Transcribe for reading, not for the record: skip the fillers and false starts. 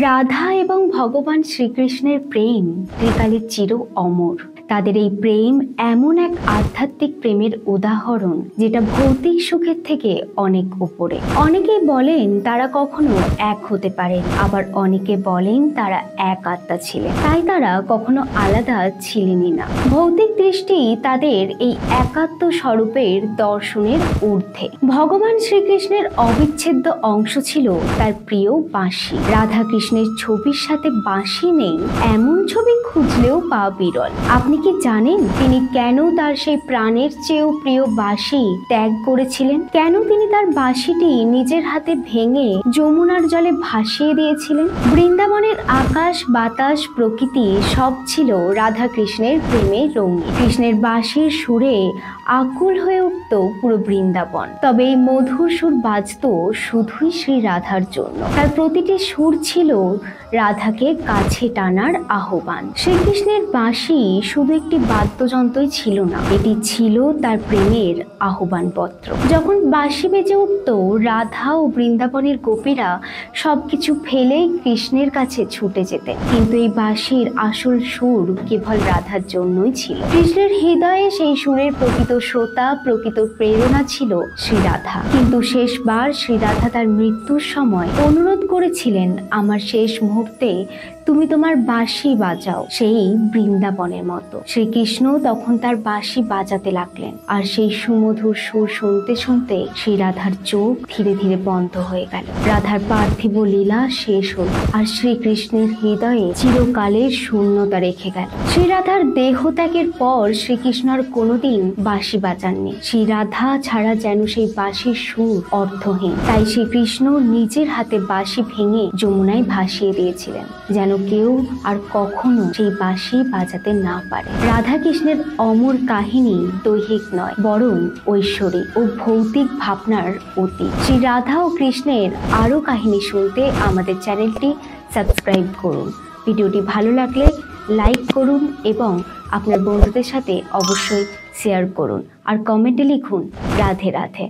রাধা এবং ভগবান শ্রীকৃষ্ণের প্রেম ত্রিকালের চির অমর। তাদের এই প্রেম এমন এক আধ্যাত্মিক প্রেমের উদাহরণ যেটা ভৌতিক সুখের থেকে অনেক উপরে। অনেকেই বলেন তারা কখনো এক হতে পারেন, আবার অনেকে বলেন তারা এক আত্মা ছিলেন, তাই তারা কখনো আলাদা ছিলেনই না। ভৌতিক দৃষ্টি তাদের এই একাত্ম স্বরূপের দর্শনের ঊর্ধ্বে। ভগবান শ্রীকৃষ্ণের অবিচ্ছেদ্য অংশ ছিল তার প্রিয় বাঁশি। রাধা কৃষ্ণের ছবির সাথে বাঁশি নেই এমন ছবি খুঁজলেও পাওয়া বিরল। আপনি কি জানেন তিনি কেন তার সেই প্রাণের চেয়েও প্রিয় বাঁশি ত্যাগ করেছিলেন? কেন তিনি তার বাঁশিটি নিজের হাতে ভেঙে যমুনার জলে ভাসিয়ে দিয়েছিলেন? বৃন্দাবনের আকাশ বাতাস প্রকৃতি সব ছিল রাধা কৃষ্ণের প্রেমে রঙিন। কৃষ্ণের বাঁশির সুরে আকুল হয়ে উঠত পুরো বৃন্দাবন। তবে এই মধুর সুর বাজত শুধুই শ্রী রাধার জন্য। তার প্রতিটি সুর ছিল রাধাকে কাছে টানার আহ্বান। শ্রীকৃষ্ণের বাঁশি শুধু একটি বাদ্যযন্ত্রই ছিল না, এটি ছিল তার প্রেমের আহ্বানপত্র। যখন বাঁশি বেজে উঠত, রাধা ও বৃন্দাবনের গোপীরা সবকিছু ফেলেই কৃষ্ণের কাছে ছুটে যেতেন। কিন্তু এই বাঁশির আসল সুর কেবল রাধার জন্যই ছিল। কৃষ্ণের হৃদয়ে সেই সুরের প্রকৃত শ্রোতা, প্রকৃত প্রেরণা ছিল শ্রী রাধা। কিন্তু শেষবার শ্রী রাধা তার মৃত্যুর সময় অনুরোধ করেছিলেন, আমার শেষ মুহূর্তে তুমি তোমার বাঁশি বাজাও সেই বৃন্দাবনের মতো। শ্রীকৃষ্ণ তখন তার বাঁশি বাজাতে লাগলেন, আর সেই সুমধুর সুর শুনতে শুনতে শ্রী রাধার চোখ ধীরে ধীরে বন্ধ হয়ে গেল। রাধার পার্থিব লীলা শেষ হল, আর শ্রীকৃষ্ণের হৃদয়ে চিরকালের শূন্যতা রেখে গেল। শ্রী রাধার দেহত্যাগের পর শ্রীকৃষ্ণ আর কোনোদিন বাঁশি বাজাননি। শ্রী রাধা ছাড়া যেন সেই বাঁশির সুর অর্থহীন। তাই শ্রীকৃষ্ণ নিজের হাতে বাঁশি ভেঙে যমুনায় ভাসিয়ে দিয়েছিলেন, যেন কেউ আর কখনো সেই বাঁশি বাজাতে না পারে। রাধা কৃষ্ণের অমর কাহিনী দৈহিক নয়, বরং ঐশ্বরিক ও ভৌতিক ভাবনার অতীত। শ্রী রাধা ও কৃষ্ণের আরো কাহিনী শুনতে আমাদের চ্যানেলটি সাবস্ক্রাইব করুন। ভিডিওটি ভালো লাগলে লাইক করুন এবং আপনার বন্ধুদের সাথে অবশ্যই শেয়ার করুন, আর কমেন্টে লিখুন রাধে রাধে।